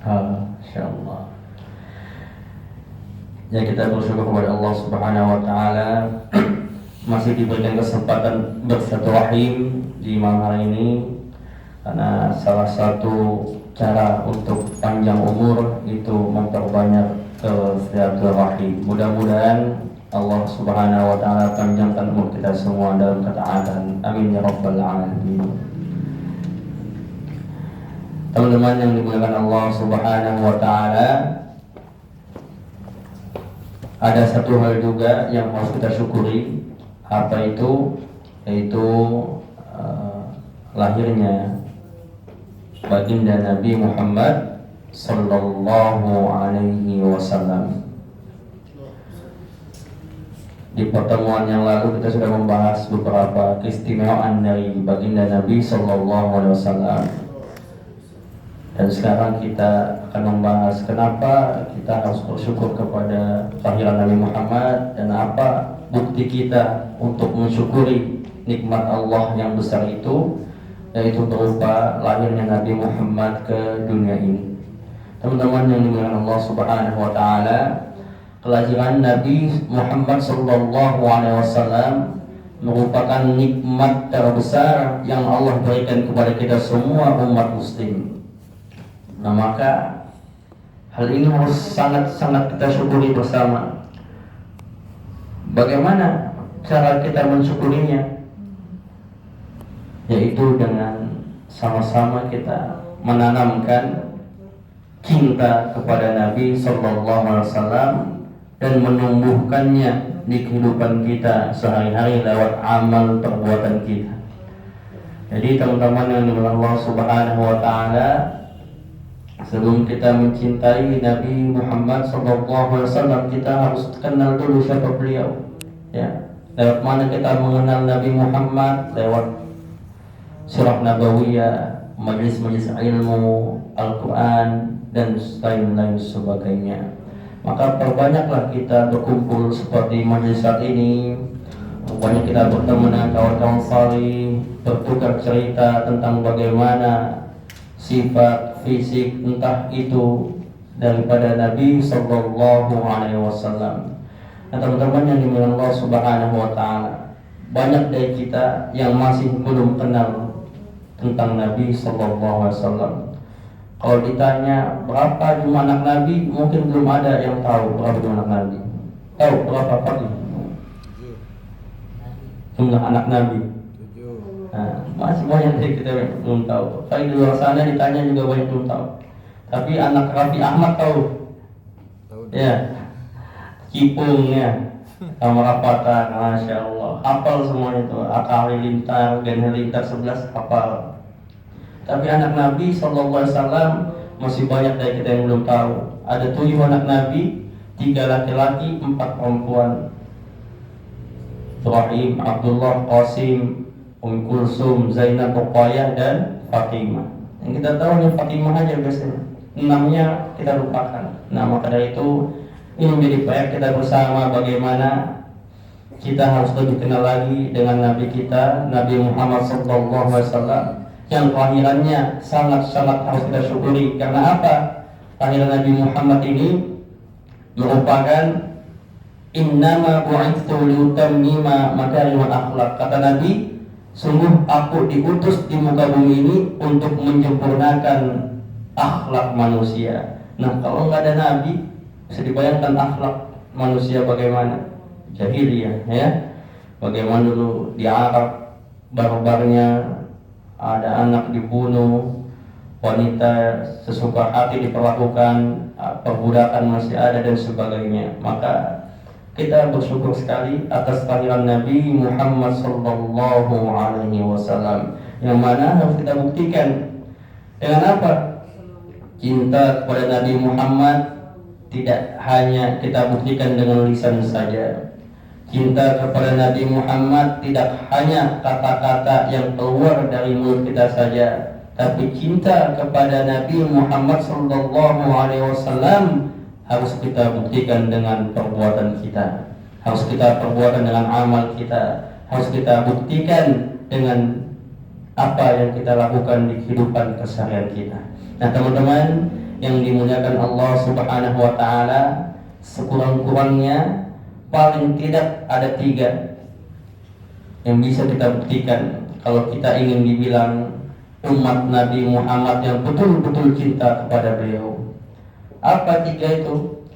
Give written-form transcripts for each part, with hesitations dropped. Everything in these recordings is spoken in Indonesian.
Insyaallah. Ya, kita bersyukur kepada Allah Subhanahu wa taala masih diberikan kesempatan bersilaturahim di malam hari ini, karena salah satu cara untuk panjang umur itu memperbanyak silaturahim. Mudah-mudahan Allah Subhanahu wa taala panjangkan umur kita semua dalam ketaatan. Amin ya rabbal alamin. Teman-teman yang dimuliakan Allah Subhanahu wa taala, ada satu hal juga yang harus kita syukuri. Apa itu? Yaitu lahirnya baginda Nabi Muhammad sallallahu alaihi wasallam. Di pertemuan yang lalu kita sudah membahas beberapa keistimewaan dari baginda Nabi sallallahu alaihi wasallam. Dan sekarang kita akan membahas kenapa kita harus bersyukur kepada kelahiran Nabi Muhammad dan apa bukti kita untuk mensyukuri nikmat Allah yang besar itu, yaitu berupa lahirnya Nabi Muhammad ke dunia ini. Teman-teman yang dimuliakan Allah Subhanahu wa taala, kelahiran Nabi Muhammad sallallahu alaihi wasallam merupakan nikmat terbesar yang Allah berikan kepada kita semua umat muslim. Nah, maka hal ini harus sangat-sangat kita syukuri bersama. Bagaimana cara kita mensyukurinya? Yaitu dengan sama-sama kita menanamkan cinta kepada Nabi sallallahu alaihi wasallam dan menumbuhkannya di kehidupan kita sehari-hari lewat amal perbuatan kita. Jadi teman-teman yang dimuliakan Allah Subhanahu wa taala, sebelum kita mencintai Nabi Muhammad SAW, kita harus kenal dulu siapa beliau. Ya, lewat mana kita mengenal Nabi Muhammad? Lewat surah nabawiyah, majlis-majlis ilmu, Al-Quran, dan lain-lain sebagainya. Maka perbanyaklah kita berkumpul seperti majlis saat ini. Banyak kita bertemu dengan kawan-kawan salih, bertukar cerita tentang bagaimana sifat fisik entah itu daripada Nabi sallallahu alaihi wasallam. Nah, teman-teman yang dimuliakan Allah Subhanahu wa taala, banyak dari kita yang masih belum kenal tentang Nabi sallallahu alaihi wasallam. Kalau ditanya berapa jumlah anak Nabi, mungkin belum ada yang tahu berapa jumlah anak Nabi. Tahu berapa Pak? Jumlah anak Nabi. Nah, masih banyak dari kita yang belum tahu. Tapi di luar sana ditanya juga banyak belum tahu. Tapi anak Raffi Ahmad tahu. Ya, Cipungnya, Kamar Rapatan, Masya Allah, hafal semua itu. Akal Halilintar, Gen Halilintar 11 hafal. Tapi anak Nabi SAW masih banyak dari kita yang belum tahu. Ada 7 anak Nabi, 3 laki-laki, 4 perempuan. Ibrahim, Abdullah, Qasim, Kulsum, Zainab, Ruqayyah, dan Fatimah. Yang kita tahu hanya Fatimah aja biasanya. 6-nya kita lupakan. Nah, maka dari itu ini menjadi PR kita bersama bagaimana kita harus lebih kenal lagi dengan Nabi kita, Nabi Muhammad SAW, yang kelahirannya sangat-sangat harus kita syukuri. Karena apa? Kelahiran Nabi Muhammad ini merupakan innama bu'itsu liutammima makarimal akhlak. Kata Nabi, sungguh aku diutus di muka bumi ini untuk menyempurnakan akhlak manusia. Nah, kalau nggak ada Nabi, bisa dibayangkan akhlak manusia bagaimana? Jahiliyah, ya. Bagaimana dulu di Arab, barbarnya, ada anak dibunuh, wanita sesuka hati diperlakukan, perbudakan masih ada dan sebagainya. Maka kita bersyukur sekali atas kehadiran Nabi Muhammad sallallahu alaihi wasallam, yang mana harus kita buktikan dengan apa? Cinta kepada Nabi Muhammad tidak hanya kita buktikan dengan lisan saja. Cinta kepada Nabi Muhammad tidak hanya kata-kata yang keluar dari mulut kita saja, tapi cinta kepada Nabi Muhammad sallallahu alaihi wasallam harus kita buktikan dengan perbuatan kita, harus kita perbuatan dengan amal kita, harus kita buktikan dengan apa yang kita lakukan di kehidupan keseharian kita. Nah, teman-teman yang dimuliakan Allah Subhanahu wa taala, sekurang-kurangnya paling tidak ada 3 yang bisa kita buktikan kalau kita ingin dibilang umat Nabi Muhammad yang betul-betul cinta kepada beliau. Apa 3 itu?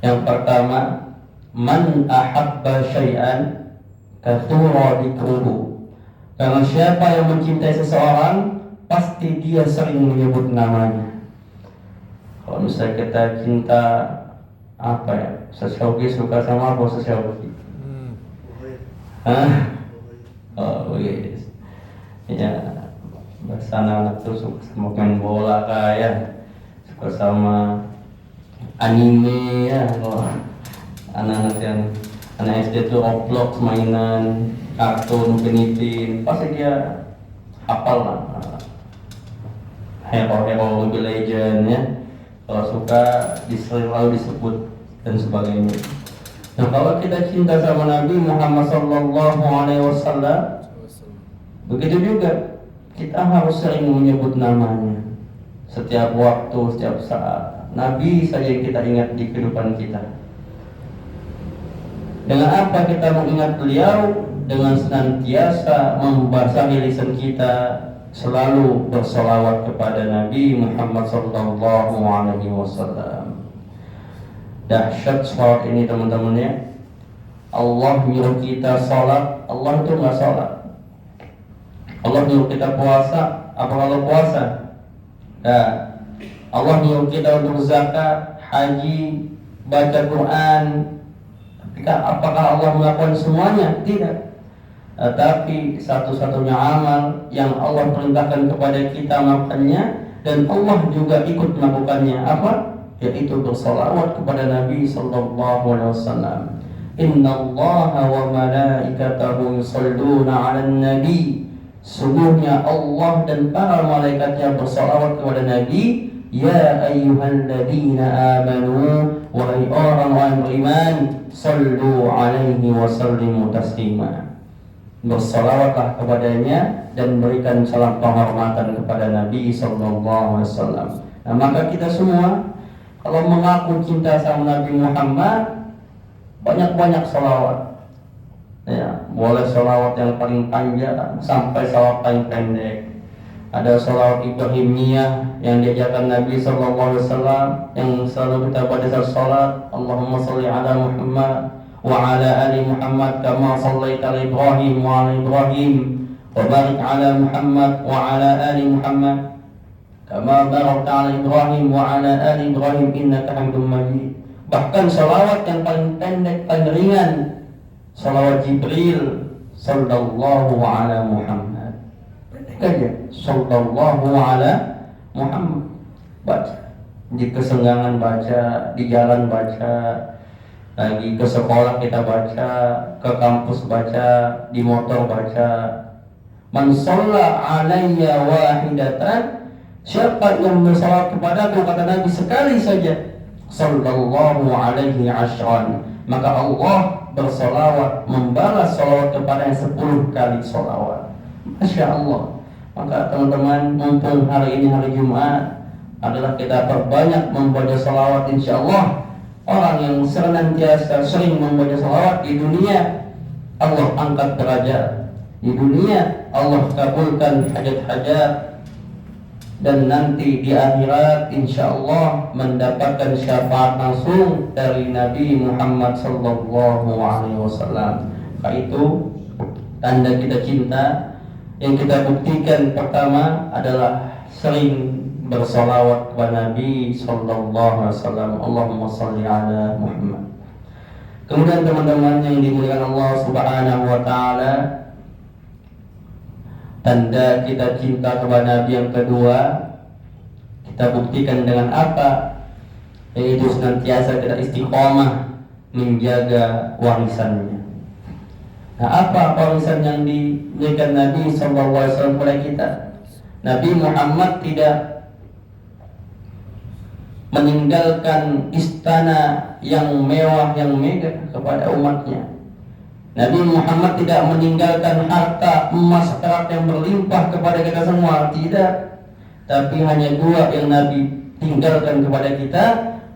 Yang pertama, man ahabba syai'an kathura dzikruhu. Karena siapa yang mencintai seseorang, pasti dia sering menyebut namanya. Kalau misalnya kita cinta apa ya, seseorang suka sama apa seseorang? Oh yes. Ya, bahasa anak tuh suka sama main bola kayak, suka sama anime ya. Kalau anak-anak yang anak SD tuh Roblox, mainan, kartun, Upin pasti dia hafal lah hero-hero Mobile Legends ya. Kalau suka selalu disebut dan sebagainya. Nah, kalau kita cinta sama Nabi Muhammad Sallallahu Alaihi Wasallam, begitu juga kita harus sering menyebut namanya setiap waktu, setiap saat. Nabi saja yang kita ingat di kehidupan kita. Dengan apa kita mengingat beliau? Dengan senantiasa membasahi lisan kita selalu bersolawat kepada Nabi Muhammad Sallallahu Alaihi Wasallam. Dahsyat sholat ini teman-teman ya. Allah nyuruh kita sholat, Allah itu nggak sholat. Allah nyuruh kita puasa, apa kalau puasa? Nah, Allah nyuruh kita untuk zakat, haji, baca Quran. Apakah Allah melakukan semuanya? Tidak. Tapi satu-satunya amal yang Allah perintahkan kepada kita melakukannya, dan Allah juga ikut melakukannya, apa? Yaitu bersalawat kepada Nabi Sallallahu Alaihi Wasallam. Innallaha wa malaikatahu yusalluna 'alan nabi. Sungguhnya Allah dan para malaikatnya bersalawat kepada Nabi. Ya ayyuhalladzina amanu, wahai orang-orang beriman, sallu alaihi wa sallimu taslima. Bersalawatlah kepadanya dan berikan salam penghormatan kepada Nabi sallallahu alaihi wasallam. Nah, maka kita semua kalau mengaku cinta sama Nabi Muhammad, banyak-banyak salawat. Ya, boleh salawat yang paling panjang sampai salawat paling pendek. Ada salawat Ibrahimiyah yang diajarkan Nabi sallallahu alaihi wasallam yang selalu kita baca saat salat. Allahumma shalli ala Muhammad wa ala ali Muhammad kama shallaita ala Ibrahim wa ala Ibrahim wa barik ala Muhammad wa ala ali Muhammad kama barakta ala Ibrahim wa ala ali Ibrahim innaka Hamidum Majid. Bahkan salawat yang paling pendek, paling ringan, salawat Jibril sallallahu ala Muhammad. Aja sallallahu ala Muhammad. Baca di kesenggangan, baca di jalan, baca lagi ke sekolah kita baca, ke kampus baca, di motor baca. Man shalla alayya wahidatan, siapa yang bersalawat kepadaku, kata Nabi, sekali saja, sallallahu alaihi asyran, maka Allah bersalawat membalas salawat kepada yang 10 kali salawat. Masya Allah. Maka teman-teman, mumpung hari ini hari Jumat, adalah kita perbanyak membaca salawat. Insya Allah orang yang senantiasa sering membaca salawat di dunia, Allah angkat derajat. Di dunia Allah kabulkan hajat-hajat, dan nanti di akhirat insya Allah mendapatkan syafaat langsung dari Nabi Muhammad Sallallahu Alaihi Wasallam. Maka itu tanda kita cinta. Yang kita buktikan pertama adalah sering bersalawat kepada Nabi Sallallahu Alaihi Wasallam. Allahumma salli ala Muhammad. Kemudian teman-teman yang dimuliakan Allah Subhanahu Wa Taala, tanda kita cinta kepada Nabi yang kedua, kita buktikan dengan apa? Yaitu senantiasa kita istiqomah menjaga warisannya. Nah, apa warisan yang diberikan Nabi Sallallahu Alaihi Wasallam kepada kita? Nabi Muhammad tidak meninggalkan istana yang mewah, yang megah kepada umatnya. Nabi Muhammad tidak meninggalkan harta emas perak yang berlimpah kepada kita semua, tidak. Tapi hanya 2 yang Nabi tinggalkan kepada kita,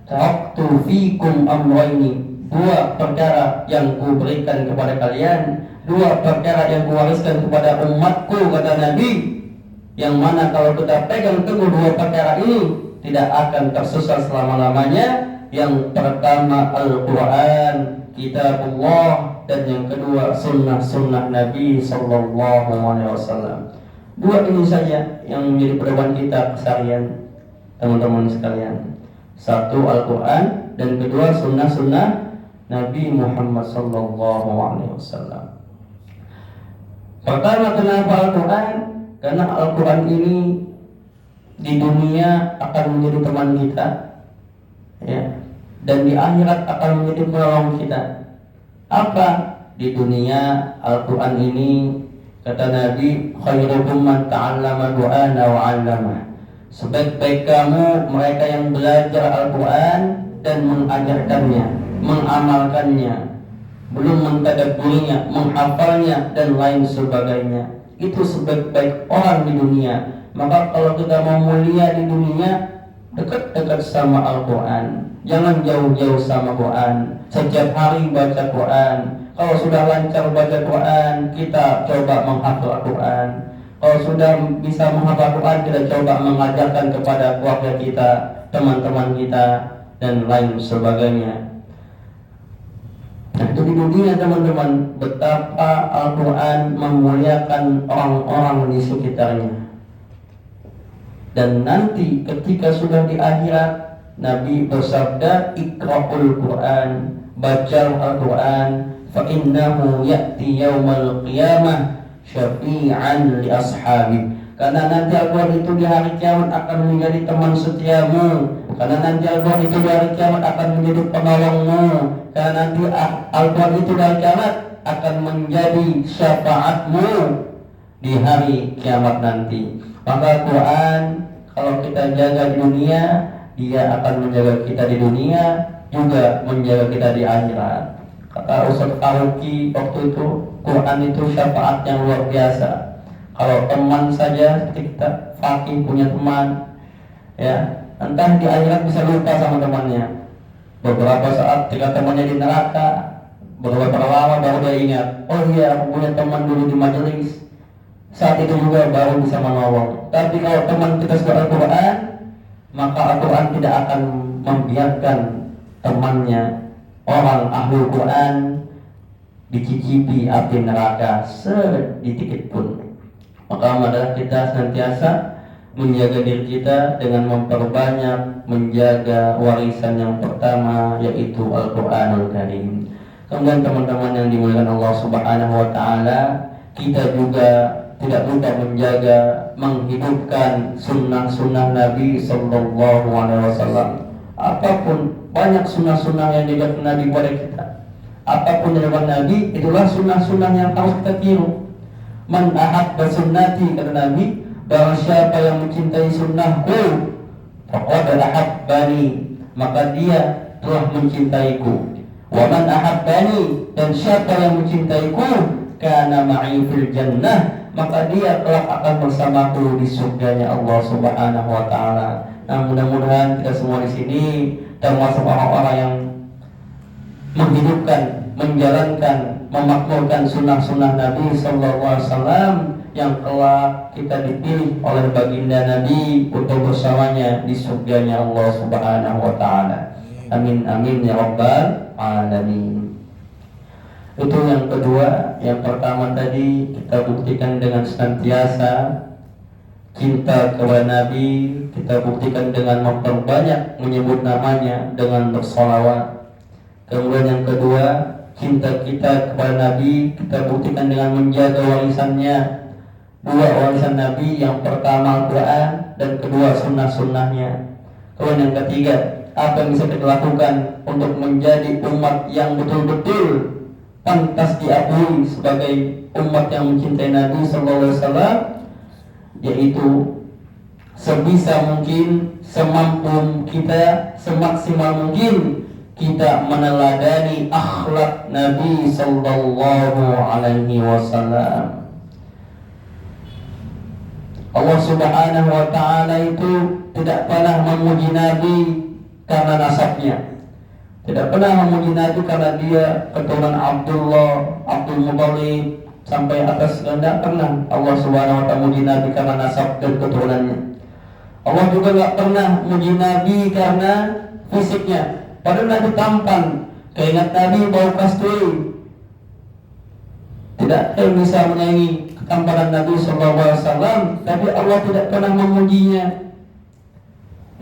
taraktu fikum amrayni, dua perkara yang kuberikan kepada kalian, dua perkara yang kuwariskan kepada umatku, kata Nabi, yang mana kalau kita pegang teguh dua perkara ini tidak akan tersesat selama-lamanya. Yang pertama Al-Quran, kitabullah, dan yang kedua sunnah-sunnah Nabi Sallallahu Alaihi Wasallam. Dua ini saja yang menjadi pedoman kita keseharian, teman-teman sekalian. Satu Al-Quran, dan kedua sunnah-sunnah Nabi Muhammad Sallallahu Alaihi Wasallam. Pertama, kenapa Al-Quran? Karena Al-Quran ini di dunia akan menjadi teman kita, ya, dan di akhirat akan menjadi penolong kita. Apa? Di dunia Al-Quran ini, kata Nabi, khairukum man ta'allama Qur'ana wa 'allamah. Sebaik-baik kamu mereka yang belajar Al-Quran dan mengajarkannya, mengamalkannya, belum mentadabburinya, menghafalnya, dan lain sebagainya. Itu sebaik-baik orang di dunia. Maka kalau kita mau mulia di dunia, dekat-dekat sama Al-Quran. Jangan jauh-jauh sama Quran. Setiap hari baca Quran. Kalau sudah lancar baca Quran, kita coba menghafal Quran. Kalau sudah bisa menghafal Quran, kita coba mengajarkan kepada keluarga kita, teman-teman kita, dan lain sebagainya. Nah, itu di dunia, teman-teman, betapa Al-Quran memuliakan orang-orang di sekitarnya. Dan nanti ketika sudah di akhirat, Nabi bersabda, iqra'ul Quran, baca Al-Quran, fa innahu ya'ti yaumal qiyamah syafi'an li ashabi. Karena nanti Al-Quran itu di hari kiamat akan menjadi teman setiamu. Karena nanti Al-Quran itu di hari kiamat akan menjadi penolongmu. Karena nanti Al-Quran itu di hari kiamat akan menjadi syafaatmu di hari kiamat nanti. Maka Al-Quran kalau kita jaga di dunia, dia akan menjaga kita di dunia, juga menjaga kita di akhirat. Kata Ustaz Faruqi waktu itu, Quran itu syafaat yang luar biasa. Kalau teman saja, kita fakih punya teman, ya, entah di akhirat bisa lupa sama temannya. Beberapa saat ketika temannya di neraka, beberapa lama baru dia ingat, oh iya, aku punya teman dulu di majelis. Saat itu juga baru bisa menolong. Tapi kalau teman kita sudah Al-Quran, maka Al-Quran tidak akan membiarkan temannya, orang ahli Quran, dicicipi api neraka sedikit pun. Maka adalah kita senantiasa menjaga diri kita dengan memperbanyak menjaga warisan yang pertama, yaitu Al-Quranul Karim. Kemudian teman-teman yang dimuliakan Allah Subhanahu wa Ta'ala, kita juga tidak lupa menjaga, menghidupkan sunnah-sunnah Nabi Sallallahu Alaihi Wasallam. Apapun banyak sunnah-sunnah yang dilakukan Nabi kepada kita, apapun yang dilakukan Nabi, itulah sunnah-sunnah yang harus kita tiru. Man ahabba sunnati, kata Nabi, barang siapa yang mencintai sunnahku, faqad ahabbani, maka dia telah mencintaiku. Wa man ahabbani, dan siapa yang mencintaiku, kana ma'i fil jannah, maka dia telah akan bersamaku di surganya Allah Subhanahu wa Ta'ala. Nah, mudah-mudahan kita semua di sini termasuk orang-orang yang menghidupkan, menjalankan, memakmurkan sunnah-sunnah Nabi Sallallahu Alaihi Wasallam yang telah kita dipilih oleh baginda Nabi untuk bersamanya di surganya Allah Subhanahu wa Ta'ala. Amin amin ya rabbal alamin. Itu yang kedua. Yang pertama tadi kita buktikan dengan senantiasa cinta kepada Nabi, kita buktikan dengan memperbanyak menyebut namanya, dengan bersolawat. Kemudian yang kedua, cinta kita kepada Nabi kita buktikan dengan menjaga warisannya. Dua warisan Nabi, yang pertama Al-Quran, dan kedua sunnah-sunnahnya. Kemudian yang ketiga, apa yang bisa kita lakukan untuk menjadi umat yang betul-betul pantas diakui sebagai umat yang mencintai Nabi Sallallahu Alaihi Wasallam, yaitu sebisa mungkin, semampu kita, semaksimal mungkin kita meneladani akhlak Nabi Sallallahu Alaihi Wasallam. Allah Subhanahu wa Ta'ala itu tidak pernah memuji Nabi karena nasabnya, tidak pernah memuji Nabi karena dia keturunan Abdul Muthalib sampai atas, tidak pernah Allah Subhanahu wa Ta'ala memuji Nabi karena nasab dan keturunannya. Allah juga tidak pernah memuji Nabi karena fisiknya, padahal Nabi tampan. Keingat Nabi bau kasturi, tidak ada yang bisa menyaingi ketampanan Nabi SAW, tapi Allah tidak pernah memujinya.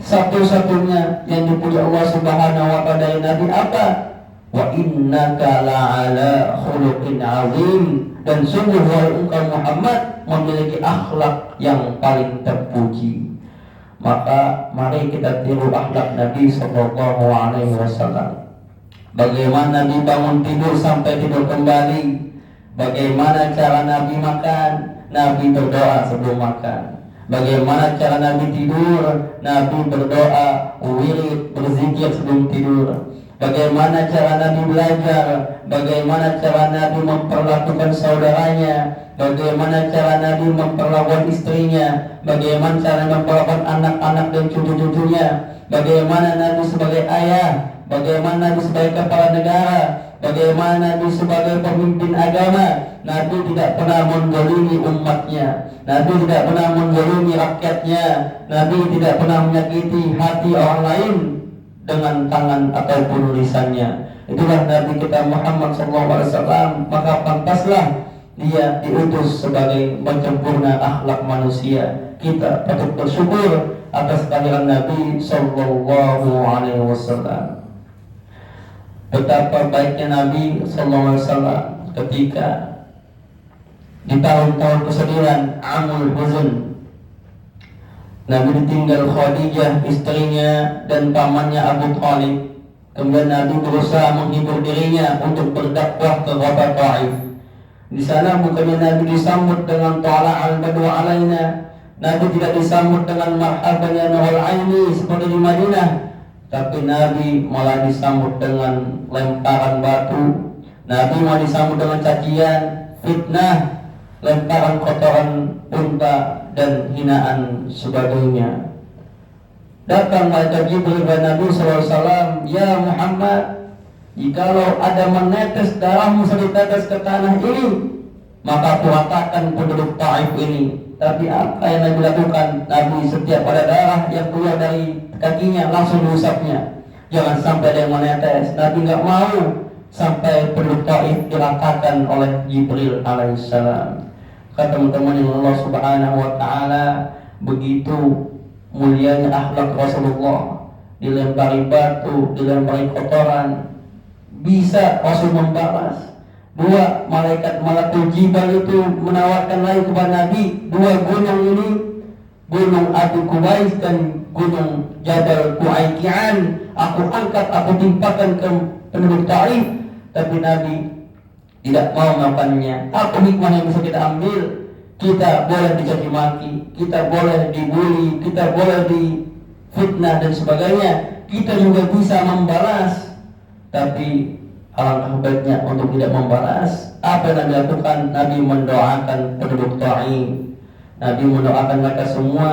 Satu-satunya yang dipuji Allah Subhanahu wa Ta'ala dari Nabi apa? Wa innaka la'ala khuluqin azim, dan sungguh wahai engkau Muhammad memiliki akhlak yang paling terpuji. Maka mari kita tiru akhlak Nabi SAW. Bagaimana Nabi bangun tidur sampai tidur kembali, bagaimana cara Nabi makan, Nabi berdoa sebelum makan. Bagaimana cara Nabi tidur, Nabi berdoa, wirid, berzikir sebelum tidur. Bagaimana cara Nabi belajar, bagaimana cara Nabi memperlakukan saudaranya, bagaimana cara Nabi memperlakukan istrinya, bagaimana cara memperlakukan anak-anak dan cucu-cucunya, bagaimana Nabi sebagai ayah, bagaimana Nabi sebagai kepala negara, bagaimana Nabi sebagai pemimpin agama. Nabi tidak pernah menzalimi umatnya, Nabi tidak pernah menzalimi rakyatnya, Nabi tidak pernah menyakiti hati orang lain dengan tangan ataupun lisannya. Itulah Nabi kita Muhammad SAW. Maka pantaslah dia diutus sebagai penyempurna akhlak manusia. Kita patut bersyukur atas kehadiran Nabi SAW. Betapa baiknya Nabi SAW ketika di tahun-tahun kesedihan, Amul Huzn, Nabi ditinggal Khadijah istrinya dan pamannya Abu Thalib. Kemudian Nabi berusaha menghibur dirinya untuk berdakwah ke kota Taif. Di sana bukannya Nabi disambut dengan Tala al-Badu alaina, Nabi tidak disambut dengan marhaban ya Nurul Aini seperti di Madinah, tapi Nabi malah disambut dengan lemparan batu. Nabi malah disambut dengan cacian, fitnah, lemparan kotoran unta dan hinaan sebagainya. Datang malaikat Jibril kepada Nabi SAW, ya Muhammad, jikalau ada menetes darahmu setetes ke tanah ini, maka aku ratakan penduduk Taif ini. Tapi apa yang Nabi lakukan? Nabi setiap ada darah yang keluar dari kakinya langsung diusapnya. Jangan sampai ada yang menetes. Nabi nggak mau sampai penduduk Taif diratakan oleh Jibril alaihissalam. Kata teman-teman yang Allah Subhanahu wa Ta'ala, begitu mulianya akhlak Rasulullah, dilempari batu, dilempari kotoran, bisa Rasul membalas. Dua malaikat malakul jibal itu menawarkan lagi kepada Nabi, dua gunung ini, gunung Abu Kubais dan gunung Jabal Kuaikian, aku angkat, aku timpakan ke penduduk Taif. Tapi Nabi tidak mau melakukannya. Apa hikmah yang bisa kita ambil? Kita boleh dicaci maki, kita boleh dibully, kita boleh difitnah dan sebagainya, kita juga bisa membalas. Tapi alangkah baiknya untuk tidak membalas. Apa yang dilakukan? Nabi mendoakan penduduk Taif. Nabi mendoakan mereka semua.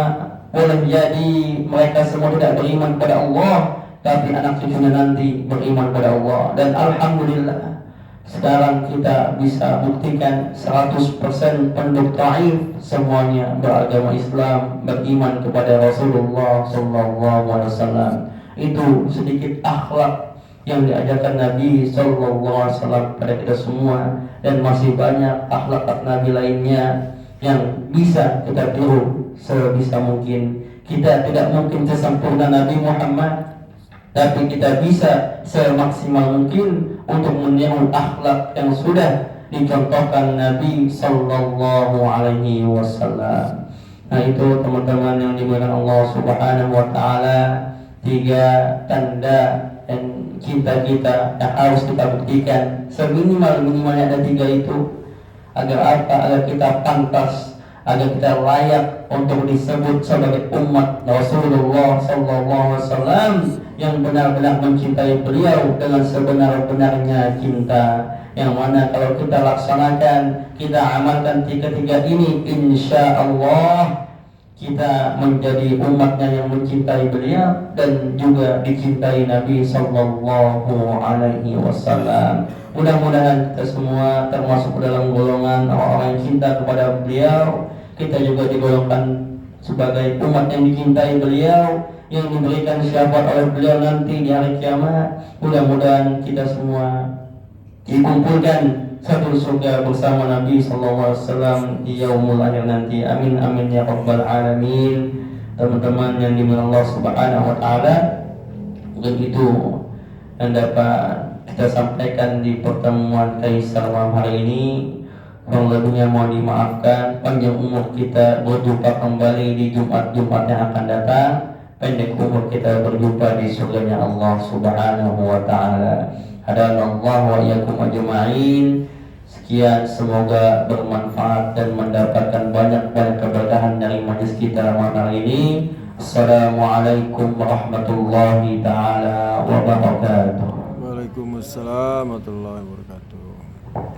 Boleh jadi mereka semua tidak beriman kepada Allah, tapi anak cucunya nanti beriman kepada Allah. Dan alhamdulillah, sekarang kita bisa buktikan 100% penduduk Taif semuanya beragama Islam, beriman kepada Rasulullah SAW. Itu sedikit akhlak yang diajarkan Nabi SAW pada kita semua, dan masih banyak akhlak Nabi lainnya yang bisa kita tiru sebisa mungkin. Kita tidak mungkin sesempurna Nabi Muhammad, tapi kita bisa semaksimal mungkin untuk meniru akhlak yang sudah dicontohkan Nabi Sallallahu Alaihi Wasallam. Nah, itu teman-teman yang dimuliakan Allah Subhanahu Wa Taala, 3 tanda dan cinta kita yang harus kita buktikan. Seminimal-minimalnya ada 3 itu. Agar apa? Agar kita pantas, agar kita layak untuk disebut sebagai umat Rasulullah Sallallahu Alaihi Wasallam yang benar-benar mencintai beliau dengan sebenar-benarnya cinta, yang mana kalau kita laksanakan, kita amalkan 3 ini, insya Allah kita menjadi umatnya yang mencintai beliau dan juga dicintai Nabi Sallallahu Alaihi Wasallam. Mudah-mudahan kita semua termasuk dalam golongan orang-orang yang cinta kepada beliau. Kita juga digolongkan sebagai umat yang dicintai beliau, yang diberikan syafaat oleh beliau nanti di hari kiamat. Mudah-mudahan kita semua dikumpulkan satu surga bersama Nabi Sallallahu Alaihi Wasallam di yaumul akhir nanti. Amin amin ya rabbal alamin. Teman-teman yang dimiliki Allah Subhanahu Wa Taala, mungkin itu yang dapat kita sampaikan di pertemuan Kaisar malam hari ini. Kurang lebihnya mohon dimaafkan. Panjang umur kita berjumpa kembali di Jumat-Jumat yang akan datang. Pendek umur kita berjumpa di surganya Allah Subhanahu Wa Taala. Hadanallahu wa iyyakum ajma'in. Sekian, semoga bermanfaat dan mendapatkan banyak-banyak keberkahan dari majlis kita malam hari ini. Assalamualaikum warahmatullahi taala wabarakatuh. Waalaikumsalam warahmatullahi wabarakatuh.